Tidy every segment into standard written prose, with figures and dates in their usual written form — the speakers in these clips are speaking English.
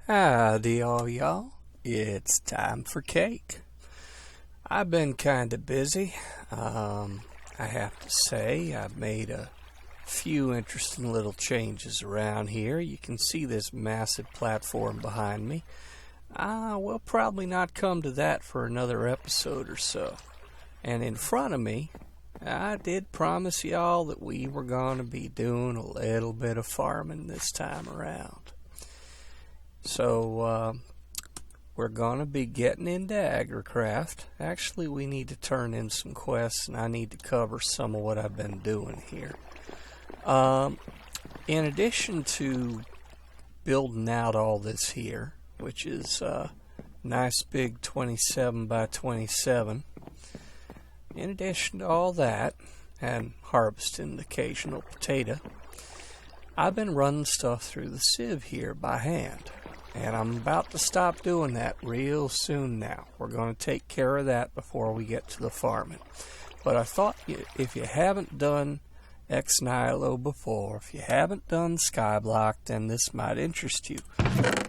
Howdy all y'all, it's time for cake. I've been kinda busy. I have to say I've made a few interesting little changes around here. You can see this massive platform behind me. We'll probably not come to that for another episode or so. And in front of me, I did promise y'all that we were going to be doing a little bit of farming this time around. So, we're going to be getting into Agricraft. Actually, we need to turn in some quests, and I need to cover some of what I've been doing here. In addition to building out all this here, which is a nice big 27 by 27, in addition to all that, and harvesting the occasional potato, I've been running stuff through the sieve here by hand. And I'm about to stop doing that real soon now. We're going to take care of that before we get to the farming. But I thought if you haven't done Ex Nihilo before, if you haven't done skyblock, then this might interest you.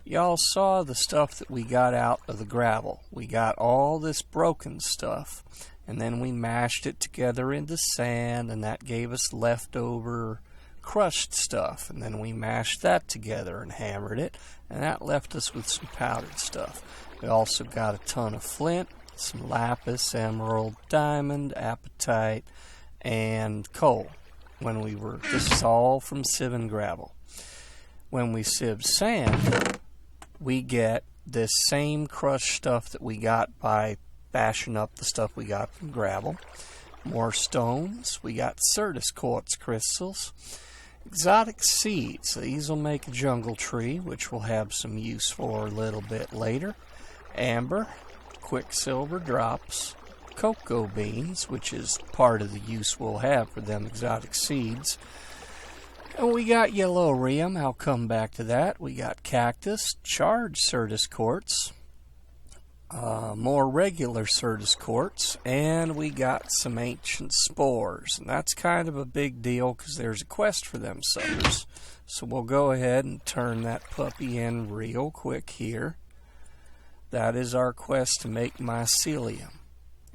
Y'all saw the stuff that we got out of the gravel. We got all this broken stuff, and then we mashed it together into sand, and that gave us leftover crushed stuff, and then we mashed that together and hammered it, and that left us with some powdered stuff. We also got a ton of flint, some lapis, emerald, diamond, apatite, and coal. This is all from sieving gravel. When we sieve sand, we get this same crushed stuff that we got by bashing up the stuff we got from gravel. More stones. We got Certus quartz crystals. Exotic seeds. These will make a jungle tree, which we'll have some use for a little bit later. Amber, quicksilver drops, cocoa beans, which is part of the use we'll have for them exotic seeds. And we got yellow rheum. I'll come back to that. We got cactus, charged Certus quartz, more regular Certus quartz, and we got some ancient spores, and that's kind of a big deal because there's a quest for them suckers. So we'll go ahead and turn that puppy in real quick here. That is our quest to make Mycelium,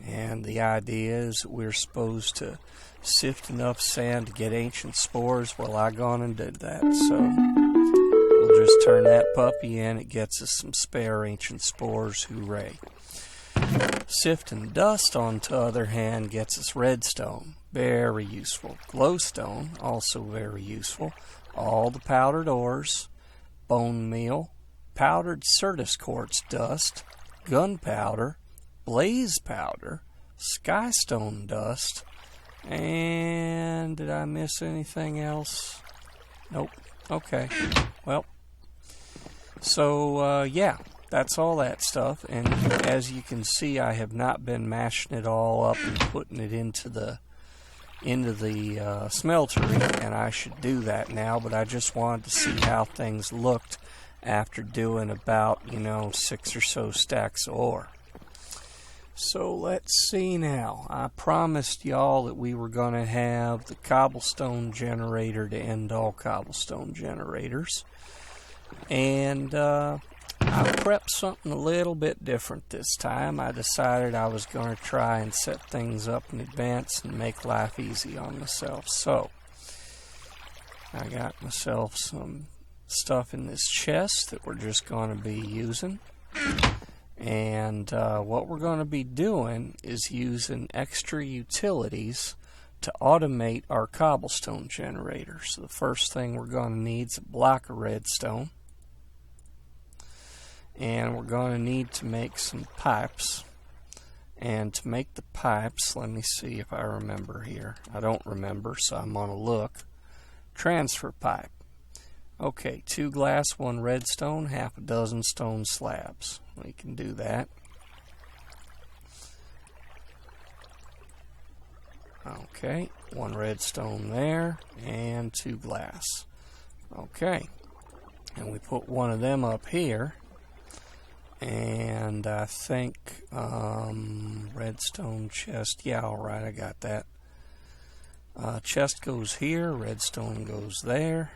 and the idea is that we're supposed to sift enough sand to get ancient spores. Well, I gone and did that, so we'll just turn that puppy in. It gets us some spare ancient spores. Hooray. Sifting dust, on the other hand, gets us redstone. Very useful. Glowstone, also very useful. All the powdered ores, bone meal, powdered Certus quartz dust, gunpowder, blaze powder, skystone dust, and did I miss anything else? Nope. Okay. Well, so, yeah, that's all that stuff. And as you can see, I have not been mashing it all up and putting it into the smeltery, and I should do that now, but I just wanted to see how things looked after doing about, 6 or so stacks of ore. So let's see now. I promised y'all that we were going to have the cobblestone generator to end all cobblestone generators. And I prepped something a little bit different this time. I decided I was going to try and set things up in advance and make life easy on myself. So I got myself some stuff in this chest that we're just going to be using. And what we're going to be doing is using extra utilities to automate our cobblestone generator. So the first thing we're going to need is a block of redstone. And we're going to need to make some pipes. And to make the pipes, let me see if I remember here. I don't remember, so I'm going to look. Transfer pipe. Okay, 2 glass, 1 redstone, half a dozen stone slabs. We can do that. Okay, 1 redstone there, and 2 glass. Okay, and we put one of them up here. And I think redstone chest, yeah, alright, I got that. Chest goes here, redstone goes there.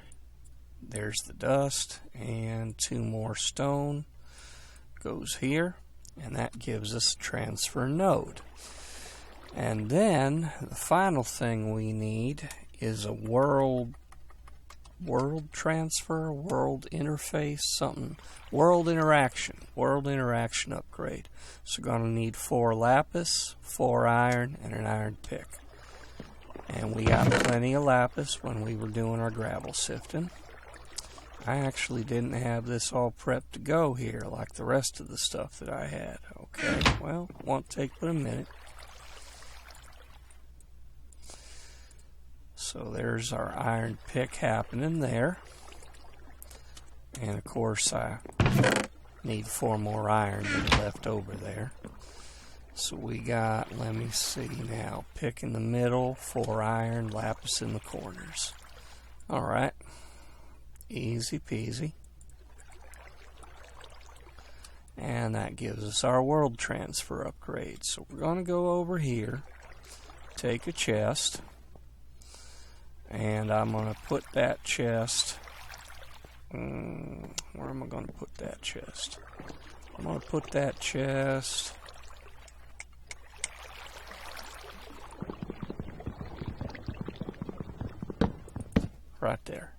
there's the dust, and 2 more stone goes here, and that gives us a transfer node. And then the final thing we need is a world transfer, world interface, something, world interaction upgrade. So we're going to need 4 lapis, 4 iron, and an iron pick. And we got plenty of lapis when we were doing our gravel sifting. I actually didn't have this all prepped to go here like the rest of the stuff that I had. Okay, well, won't take but a minute. So there's our iron pick happening there. And of course I need 4 more iron left over there. So we got, let me see now, pick in the middle, 4 iron, lapis in the corners. Alright, easy peasy. And that gives us our world transfer upgrade. So we're going to go over here, take a chest, and I'm going to put that chest, where am I going to put that chest? I'm going to put that chest right there.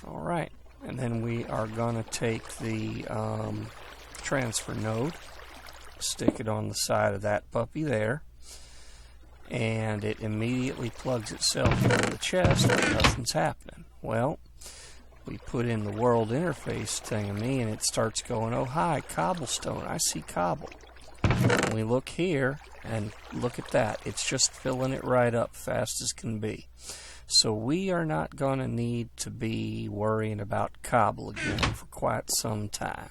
Alright, and then we are going to take the transfer node, stick it on the side of that puppy there, and it immediately plugs itself into the chest but nothing's happening. Well, we put in the world interface thingamy and it starts going, oh hi, cobblestone, I see cobble. And we look here and look at that, it's just filling it right up fast as can be. So we are not going to need to be worrying about cobble again for quite some time.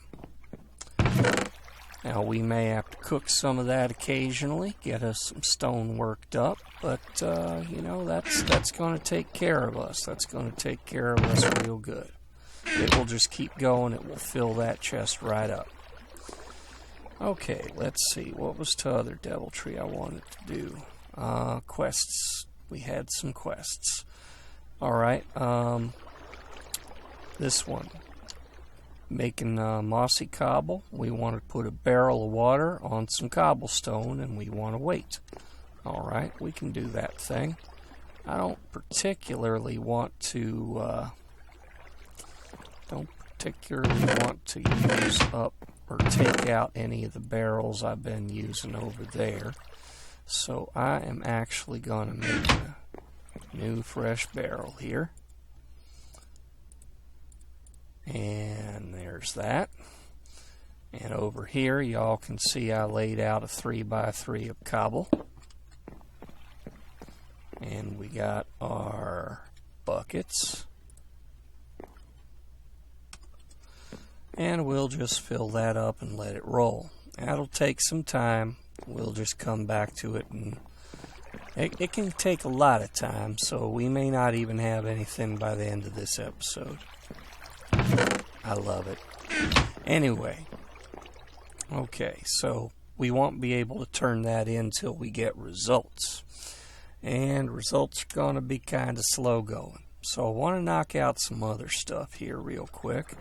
Now we may have to cook some of that occasionally, get us some stone worked up, but you know, that's going to take care of us. That's going to take care of us real good. It will just keep going, it will fill that chest right up. Okay, let's see, what was the other deviltry I wanted to do? Quests. We had some quests. Alright, this one. Making mossy cobble. We want to put a barrel of water on some cobblestone and we want to wait. Alright, we can do that thing. I don't particularly want to use up or take out any of the barrels I've been using over there. So I am actually going to make a new fresh barrel here. And there's that. And over here y'all can see I laid out a 3x3 of cobble. And we got our buckets. And we'll just fill that up and let it roll. That'll take some time. We'll just come back to it, and it can take a lot of time, so we may not even have anything by the end of this episode. I love it. Anyway, okay, so we won't be able to turn that in until we get results. And results are going to be kind of slow going. So I want to knock out some other stuff here real quick.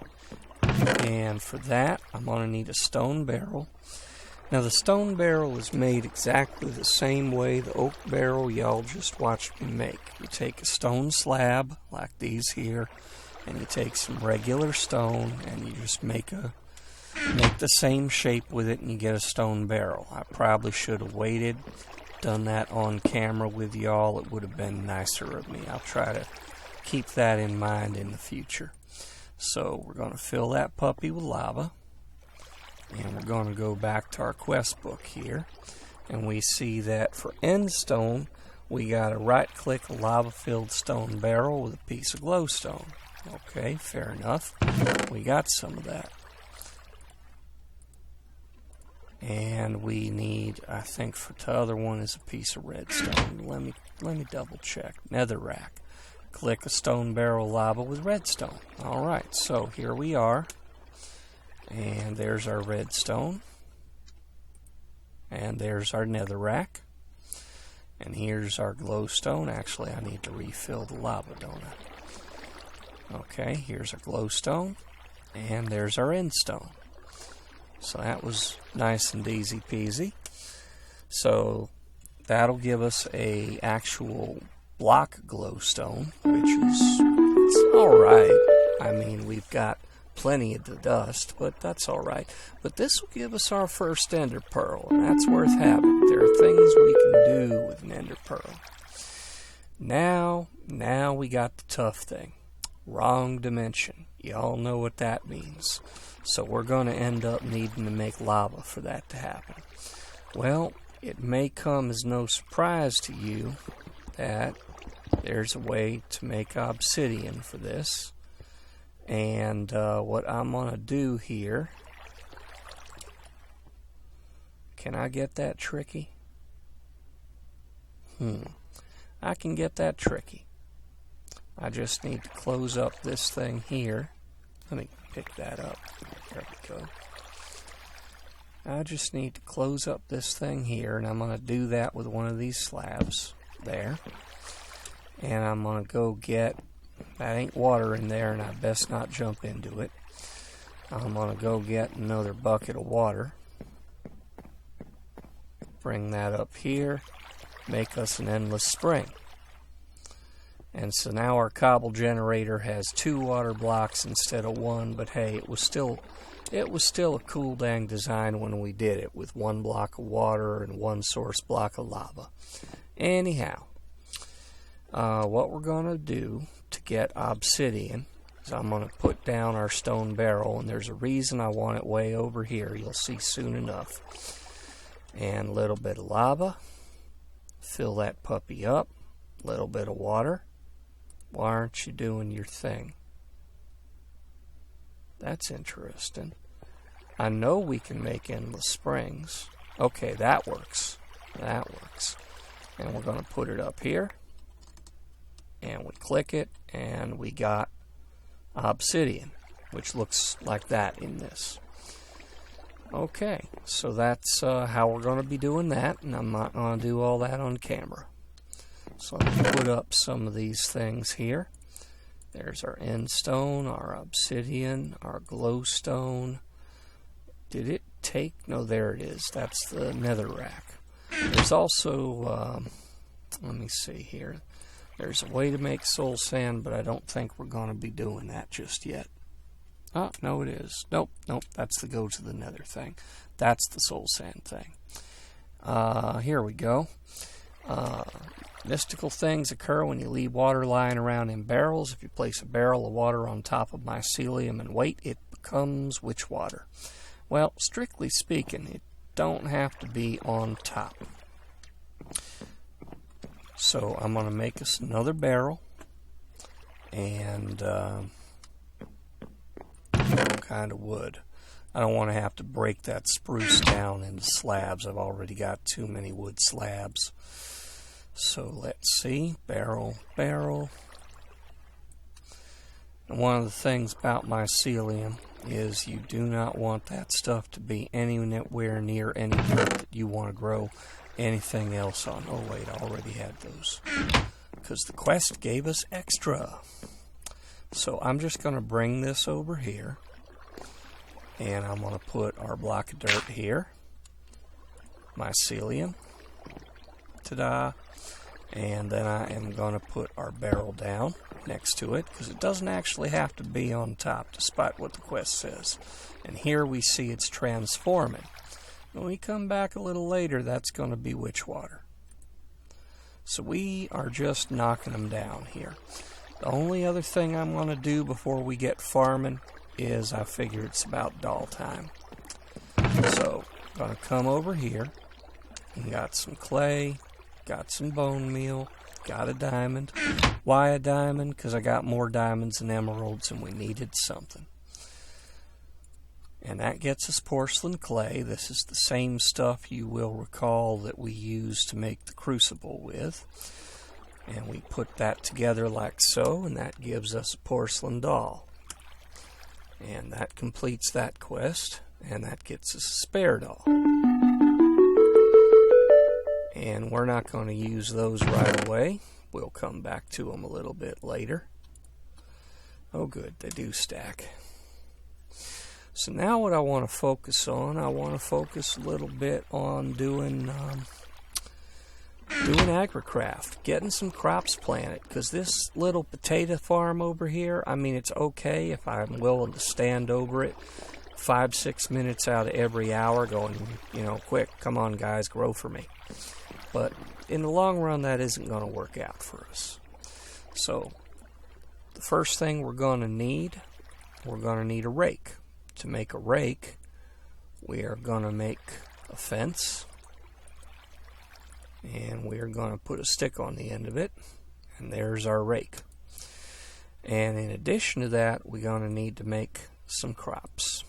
And for that, I'm going to need a stone barrel. Now the stone barrel is made exactly the same way the oak barrel y'all just watched me make. You take a stone slab, like these here, and you take some regular stone, and you just make the same shape with it, and you get a stone barrel. I probably should have waited, done that on camera with y'all. It would have been nicer of me. I'll try to keep that in mind in the future. So we're going to fill that puppy with lava. And we're going to go back to our quest book here. And we see that for end stone, we got a right-click lava-filled stone barrel with a piece of glowstone. Okay, fair enough. We got some of that. And we need, I think for the other one is a piece of redstone. Let me double check. Netherrack. Click a stone barrel lava with redstone. Alright, so here we are. And there's our redstone. And there's our netherrack. And here's our glowstone. Actually, I need to refill the lava, don't Okay, here's our glowstone, and there's our endstone. So that was nice and easy peasy. So that'll give us a actual block glowstone, which is, it's alright. I mean, we've got plenty of the dust, but that's alright. But this will give us our first ender pearl, and that's worth having. There are things we can do with an ender pearl. Now we got the tough thing. Wrong dimension. Y'all know what that means. So we're going to end up needing to make lava for that to happen. Well, it may come as no surprise to you that there's a way to make obsidian for this. And what I'm going to do here... Can I get that tricky? I can get that tricky. I just need to close up this thing here. Let me pick that up. There we go. I just need to close up this thing here, and I'm going to do that with one of these slabs there. And I'm going to go get, that ain't water in there, and I best not jump into it. I'm going to go get another bucket of water. Bring that up here. Make us an endless spring. And so now our cobble generator has 2 water blocks instead of 1, but hey, it was still a cool dang design when we did it, with 1 block of water and 1 source block of lava. Anyhow, what we're going to do to get obsidian is I'm going to put down our stone barrel, and there's a reason I want it way over here. You'll see soon enough. And a little bit of lava. Fill that puppy up. A little bit of water. Why aren't you doing your thing? That's interesting. I know we can make endless springs. Okay, that works. That works. And we're going to put it up here. And we click it, and we got obsidian, which looks like that in this. Okay, so that's how we're going to be doing that, and I'm not going to do all that on camera. So let me put up some of these things here. There's our endstone, our obsidian, our glowstone. Did it take? No, there it is. That's the netherrack. There's also, let me see here. There's a way to make soul sand, but I don't think we're going to be doing that just yet. Oh, no it is. Nope, that's the go to the nether thing. That's the soul sand thing. Here we go. Mystical things occur when you leave water lying around in barrels. If you place a barrel of water on top of mycelium and wait, it becomes witch water. Well, strictly speaking, it don't have to be on top. So I'm going to make us another barrel, and kind of wood. I don't want to have to break that spruce down into slabs. I've already got too many wood slabs. So let's see, barrel. And one of the things about mycelium is you do not want that stuff to be anywhere near any dirt that you want to grow anything else on. Oh wait, I already had those, because the quest gave us extra. So I'm just going to bring this over here, and I'm going to put our block of dirt here, mycelium, ta-da, and then I am going to put our barrel down next to it, because it doesn't actually have to be on top, despite what the quest says. And here we see it's transforming. When we come back a little later, that's going to be witch water. So we are just knocking them down here. The only other thing I'm going to do before we get farming is I figure it's about doll time. So I'm going to come over here and got some clay, got some bone meal, got a diamond. Why a diamond? Because I got more diamonds than emeralds, and we needed something. And that gets us porcelain clay. This is the same stuff you will recall that we used to make the crucible with. And we put that together like so, and that gives us a porcelain doll. And that completes that quest, and that gets us a spare doll. And we're not going to use those right away. We'll come back to them a little bit later. Oh good, they do stack. So now what I want to focus on, I want to focus a little bit on doing Agricraft, getting some crops planted, because this little potato farm over here, I mean, it's okay if I'm willing to stand over it 5-6 minutes out of every hour going, you know, quick, come on guys, grow for me. But in the long run, that isn't going to work out for us. So the first thing we're going to need a rake. To make a rake, we are going to make a fence, and we are going to put a stick on the end of it, and there's our rake. And in addition to that, we're going to need to make some crops.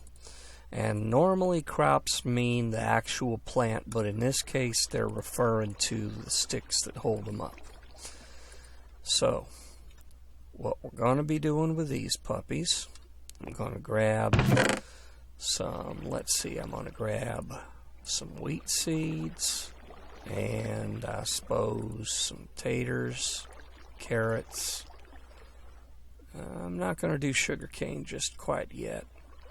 And normally crops mean the actual plant, but in this case they're referring to the sticks that hold them up. So what we're going to be doing with these puppies, I'm going to grab some, let's see, I'm going to grab some wheat seeds, and I suppose some taters, carrots. I'm not going to do sugarcane just quite yet.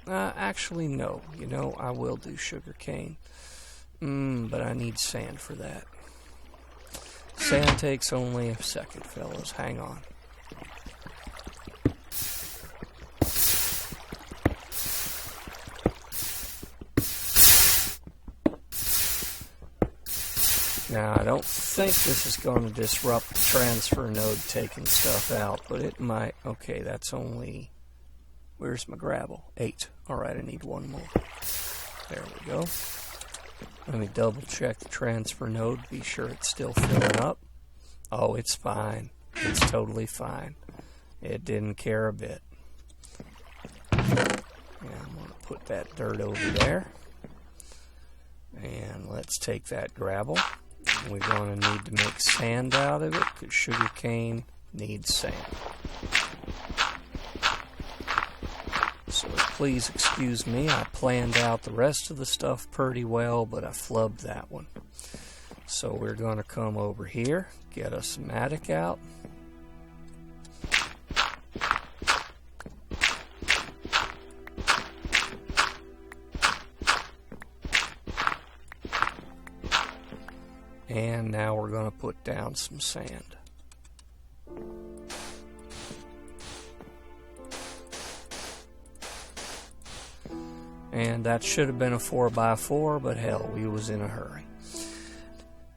Actually, no. You know, I will do sugarcane. But I need sand for that. Sand takes only a second, fellas. Hang on. Now, I don't think this is going to disrupt the transfer node taking stuff out, but it might. Okay, that's only... Where's my gravel? 8. Alright, I need one more. There we go. Let me double check the transfer node, be sure it's still filling up. Oh, it's fine. It's totally fine. It didn't care a bit. Yeah, I'm going to put that dirt over there. And let's take that gravel. We're going to need to make sand out of it, because sugarcane needs sand. So please excuse me, I planned out the rest of the stuff pretty well, but I flubbed that one. So we're going to come over here, get us a mattock out. And now we're going to put down some sand. And that should have been a 4x4, but hell, we was in a hurry.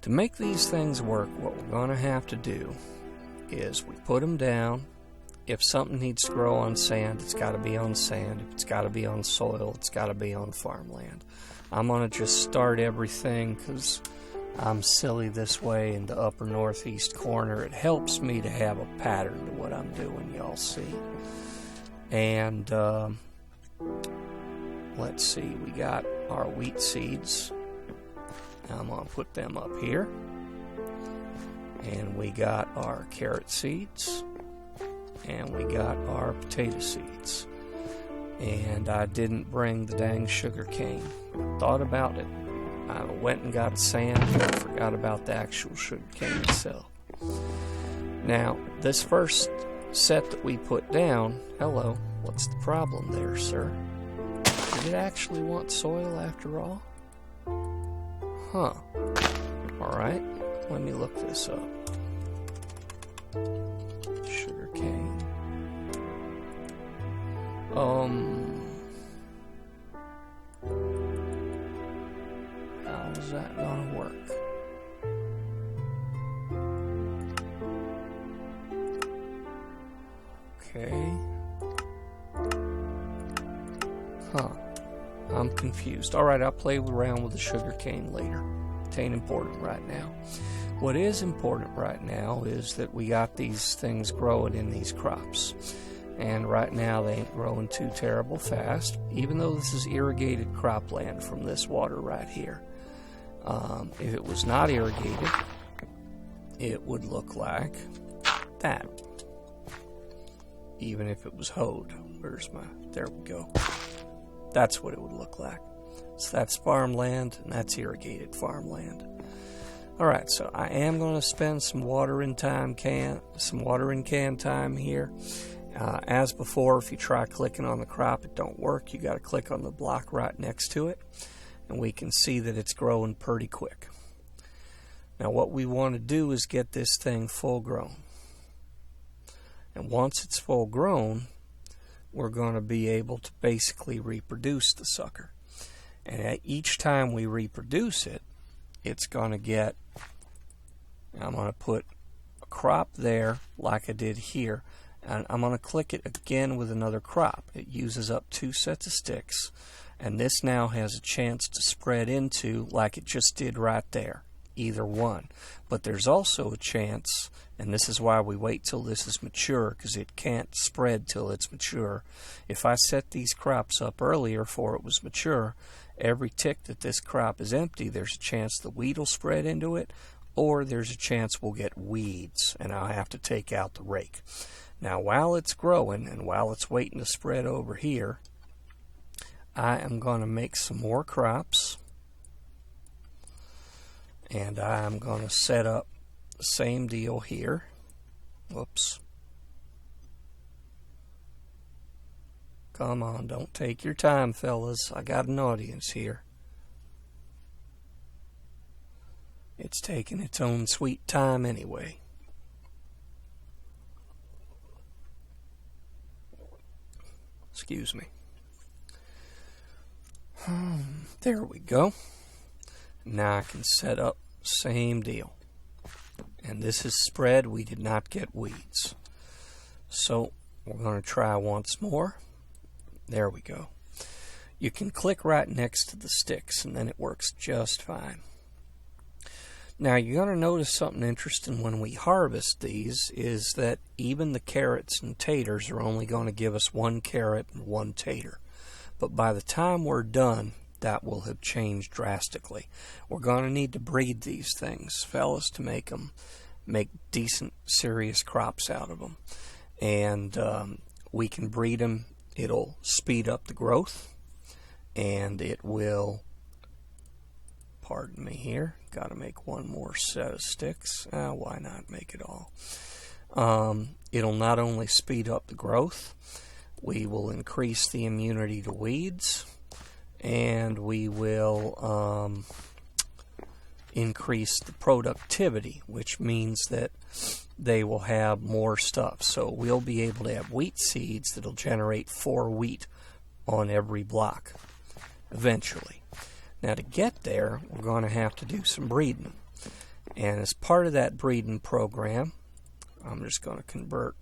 To make these things work, what we're going to have to do is we put them down. If something needs to grow on sand, it's got to be on sand. If it's got to be on soil, it's got to be on farmland. I'm going to just start everything because I'm silly this way in the upper northeast corner. It helps me to have a pattern to what I'm doing, y'all see. And let's see, we got our wheat seeds. I'm going to put them up here. And we got our carrot seeds. And we got our potato seeds. And I didn't bring the dang sugar cane. Thought about it. I went and got sand, and I forgot about the actual sugar cane itself. Now, this first set that we put down, hello, what's the problem there, sir? Did it actually want soil after all? Huh. Alright, let me look this up. Sugar cane. How is that gonna work? Okay. Huh. I'm confused. Alright, I'll play around with the sugar cane later. It ain't important right now. What is important right now is that we got these things growing in these crops. And right now they ain't growing too terrible fast, even though this is irrigated cropland from this water right here. If it was not irrigated, it would look like that. Even if it was hoed. Where's my... There we go. That's what it would look like. So that's farmland, and that's irrigated farmland. Alright, so I am going to spend some watering can time here. As before, if you try clicking on the crop, it don't work. You got to click on the block right next to it, and we can see that it's growing pretty quick. Now what we want to do is get this thing full grown. And once it's full grown, we're going to be able to basically reproduce the sucker. And at each time we reproduce it, it's going to get, I'm going to put a crop there like I did here, and I'm going to click it again with another crop. It uses up 2 sets of sticks, and this now has a chance to spread into like it just did right there, either one. But there's also a chance, and this is why we wait till this is mature, because it can't spread till it's mature. If I set these crops up earlier before it was mature, every tick that this crop is empty, there's a chance the wheat will spread into it, or there's a chance we'll get weeds, and I'll have to take out the rake. Now while it's growing, and while it's waiting to spread over here, I am going to make some more crops. And I'm going to set up the same deal here. Whoops. Come on, don't take your time, fellas. I got an audience here. It's taking its own sweet time anyway. Excuse me. There we go. Now I can set up same deal. And this is spread. We did not get weeds. So we're going to try once more. There we go. You can click right next to the sticks and then it works just fine. Now you're going to notice something interesting when we harvest these is that even the carrots and taters are only going to give us 1 carrot and 1 tater. But by the time we're done, that will have changed drastically. We're going to need to breed these things, fellas, to make decent, serious crops out of them. And we can breed them. It'll speed up the growth, and it will, pardon me here, got to make 1 more set of sticks. Why not make it all? It'll not only speed up the growth, we will increase the immunity to weeds, and we will increase the productivity, which means that they will have more stuff. So we'll be able to have wheat seeds that'll generate 4 wheat on every block eventually. Now to get there, we're going to have to do some breeding. And as part of that breeding program, I'm just going to convert,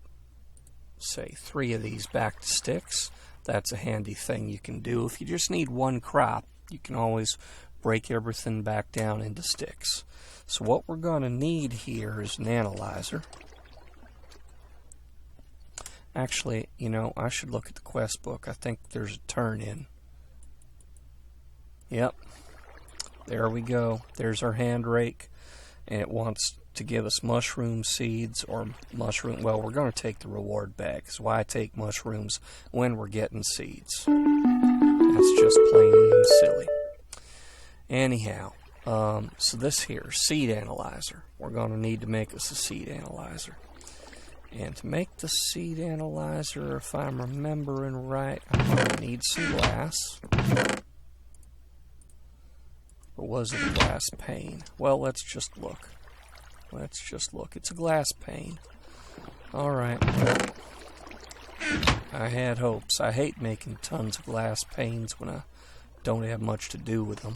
say, 3 of these back to sticks. That's a handy thing you can do. If you just need 1 crop, you can always break everything back down into sticks. So what we're going to need here is an analyzer. Actually, you know, I should look at the quest book. I think there's a turn-in. Yep. There we go. There's our hand rake. And it wants to give us mushroom seeds or mushroom. Well, we're going to take the reward bag. Because why take mushrooms when we're getting seeds? That's just plain and silly. Anyhow, so this here, seed analyzer. We're going to need to make us a seed analyzer. And to make the seed analyzer, if I'm remembering right, I'm going to need some glass. Or was it a glass pane? Well, let's just look. Let's just look. It's a glass pane. Alright. I had hopes. I hate making tons of glass panes when I don't have much to do with them.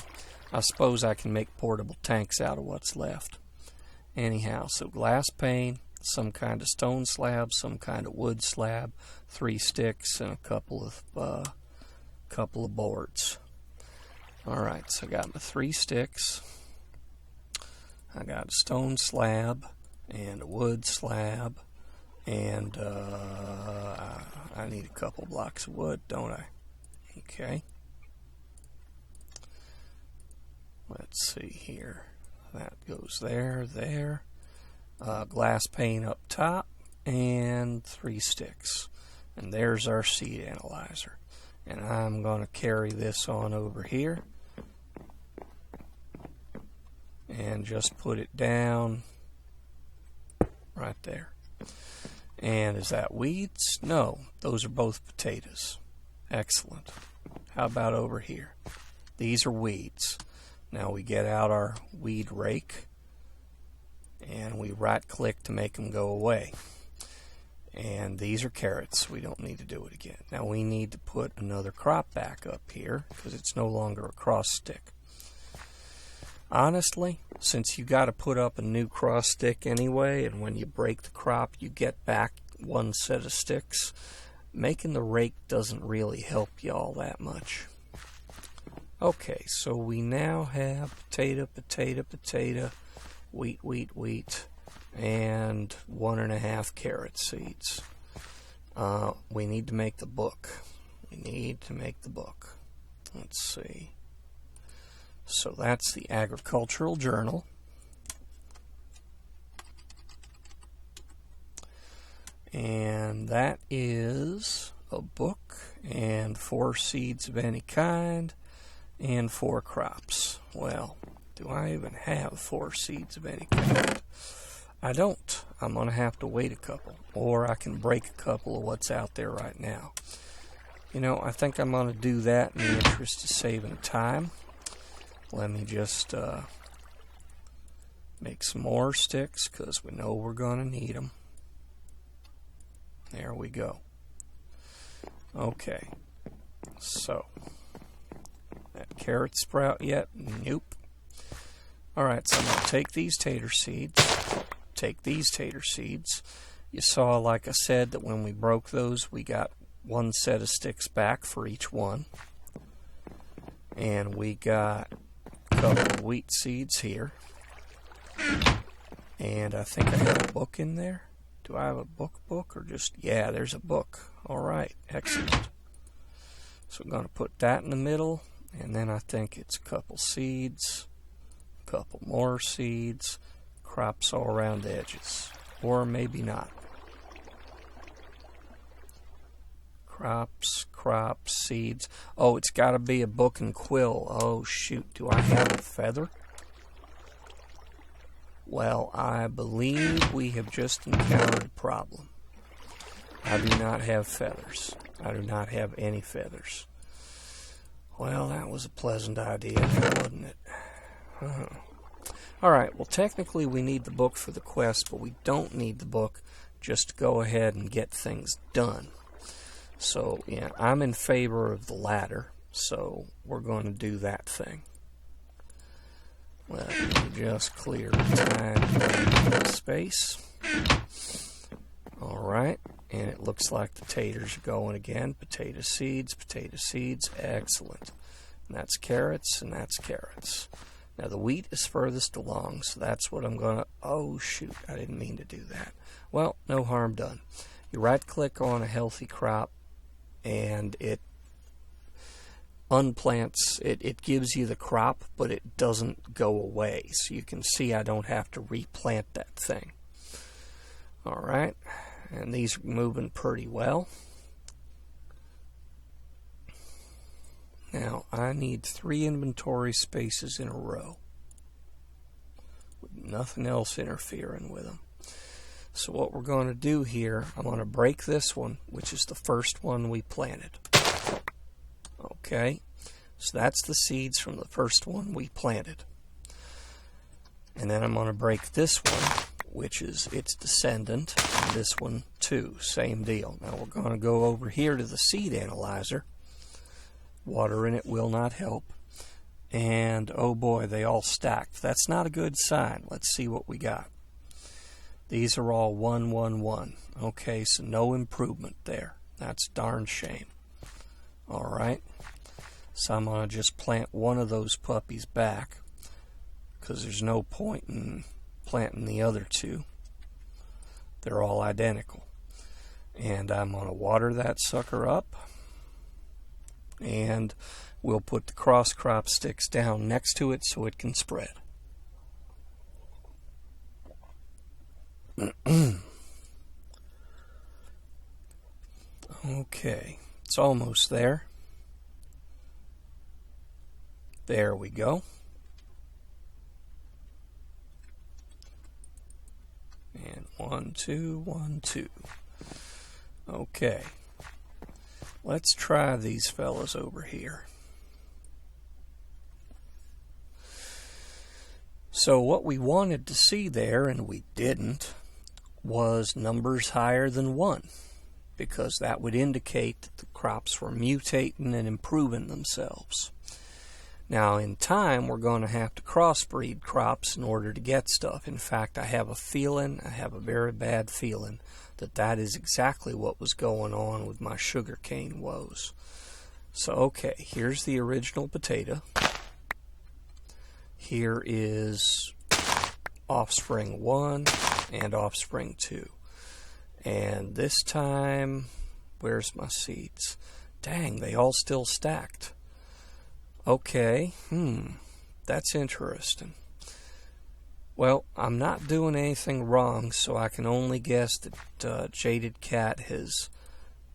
I suppose I can make portable tanks out of what's left. Anyhow, so glass pane, some kind of stone slab, some kind of wood slab, 3 sticks, and a couple of boards. Alright, so I got my 3 sticks. I got a stone slab and a wood slab, and I need a couple blocks of wood, don't I? Okay. Let's see here. That goes there, there. Glass pane up top, and 3 sticks. And there's our seed analyzer. And I'm going to carry this on over here. And just put it down right there. And is that weeds? No, those are both potatoes. Excellent. How about over here? These are weeds. Now we get out our weed rake and we right click to make them go away. And these are carrots. We don't need to do it again. Now we need to put another crop back up here because it's no longer a cross stick. Honestly, since you got to put up a new cross stick anyway, and when you break the crop you get back one set of sticks, making the rake doesn't really help you all that much. Okay, so we now have potato, potato, potato, wheat, wheat, wheat, and 1.5 carrot seeds. We need to make the book. We need to make the book. Let's see. So that's the Agricultural Journal. And that is a book and 4 seeds of any kind and 4 crops. Well, do I even have 4 seeds of any kind? I don't. I'm going to have to wait a couple, or I can break a couple of what's out there right now. You know, I think I'm going to do that in the interest of saving time. Let me just make some more sticks because we know we're going to need them. There we go. Okay. So, that carrot sprout yet? Nope. Alright, so I'm going to take these tater seeds. Take these tater seeds. You saw, like I said, that when we broke those, we got one set of sticks back for each one. And we got a couple of wheat seeds here. And I think I have a book in there. Do I have a book or just... Yeah, there's a book. Alright, excellent. So I'm going to put that in the middle. And then I think it's a couple seeds. A couple more seeds. Crops all around the edges. Or maybe not. Crops, seeds. Oh, it's got to be a book and quill. Oh, shoot. Do I have a feather? Well, I believe we have just encountered a problem. I do not have feathers. I do not have any feathers. Well, that was a pleasant idea, wasn't it? Alright, well, technically we need the book for the quest, but we don't need the book just to go ahead and get things done. So, yeah, I'm in favor of the latter, so we're going to do that thing. Let me just clear time space. Alright, and it looks like the taters are going again. Potato seeds, excellent. And that's carrots, and that's carrots. Now the wheat is furthest along, so that's what I'm going to... Oh, shoot, I didn't mean to do that. Well, no harm done. You right-click on a healthy crop, and it unplants, it gives you the crop, but it doesn't go away. So you can see I don't have to replant that thing. Alright, and these are moving pretty well. Now I need 3 inventory spaces in a row, with nothing else interfering with them. So what we're going to do here, I'm going to break this one, which is the first one we planted. Okay, so that's the seeds from the first one we planted. And then I'm going to break this one, which is its descendant, and this one too, same deal. Now we're going to go over here to the seed analyzer. Water in it will not help. And oh boy, they all stacked. That's not a good sign. Let's see what we got. These are all 1, 1, 1. Okay, so no improvement there. That's a darn shame. Alright, so I'm going to just plant one of those puppies back, because there's no point in planting the other two. They're all identical. And I'm going to water that sucker up, and we'll put the cross crop sticks down next to it so it can spread. Okay, it's almost there. There we go. And 1, 2, 1, 2. Okay, let's try these fellas over here. So what we wanted to see there, and we didn't, was numbers higher than 1, because that would indicate that the crops were mutating and improving themselves. Now in time we're going to have to crossbreed crops in order to get stuff. In fact, I have a very bad feeling that that is exactly what was going on with my sugarcane woes. So okay, here's the original potato. Here is offspring 1 and offspring 2. And this time, where's my seeds? Dang, they all still stacked. Okay, that's interesting. Well, I'm not doing anything wrong, so I can only guess that Jaded Cat has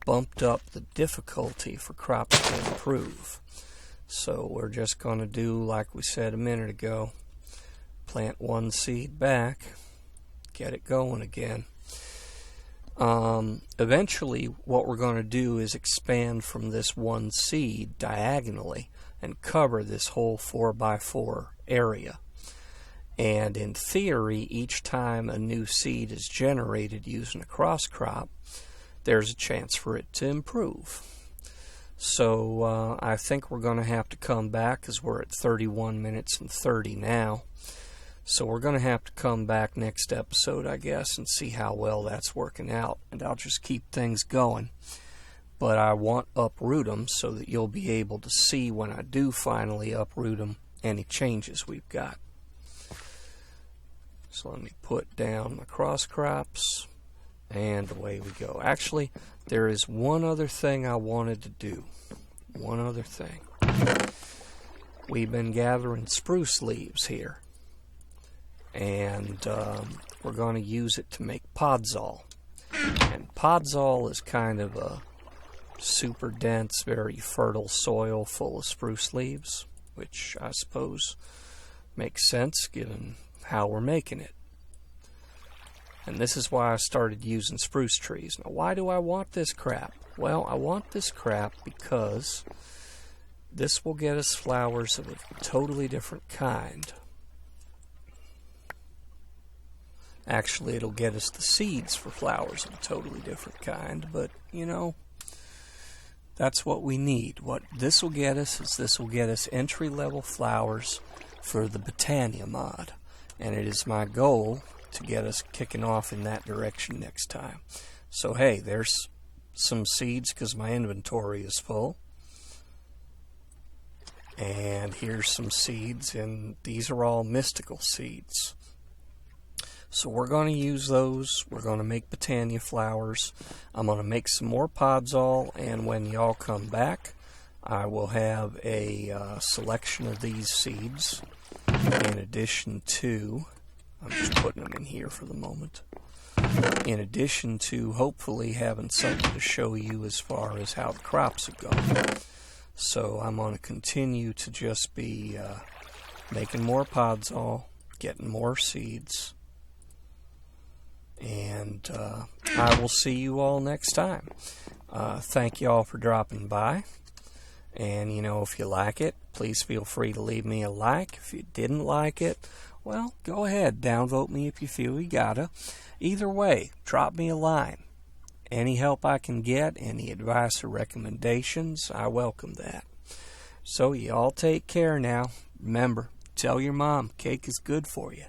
bumped up the difficulty for crops to improve. So we're just going to do like we said a minute ago. Plant 1 seed back, get it going again. Eventually what we're going to do is expand from this 1 seed diagonally and cover this whole 4x4 area. And in theory, each time a new seed is generated using a cross crop, there's a chance for it to improve. So I think we're going to have to come back, because we're at 31 minutes and 30 now. So we're going to have to come back next episode, I guess, and see how well that's working out. And I'll just keep things going. But I want to uproot them so that you'll be able to see when I do finally uproot them any changes we've got. So let me put down my cross crops, and away we go. Actually, there is one other thing I wanted to do. One other thing. We've been gathering spruce leaves here, and we're going to use it to make Podzol. And Podzol is kind of a super dense, very fertile soil full of spruce leaves, which I suppose makes sense given how we're making it. And this is why I started using spruce trees. Now, why do I want this crap? Well, I want this crap because this will get us flowers of a totally different kind. Actually, it'll get us the seeds for flowers of a totally different kind, but, you know, that's what we need. What this will get us is this will get us entry-level flowers for the Botania mod. And it is my goal to get us kicking off in that direction next time. So hey, there's some seeds because my inventory is full. And here's some seeds, and these are all mystical seeds. So we're going to use those. We're going to make Botania flowers. I'm going to make some more Podzol, and when y'all come back, I will have a selection of these seeds. In addition to, I'm just putting them in here for the moment, in addition to hopefully having something to show you as far as how the crops have gone. So I'm going to continue to just be making more Podzol, getting more seeds, and I will see you all next time. Thank you all for dropping by. And, you know, if you like it, please feel free to leave me a like. If you didn't like it, well, go ahead. Downvote me if you feel you gotta. Either way, drop me a line. Any help I can get, any advice or recommendations, I welcome that. So, you all take care now. Remember, tell your mom cake is good for you.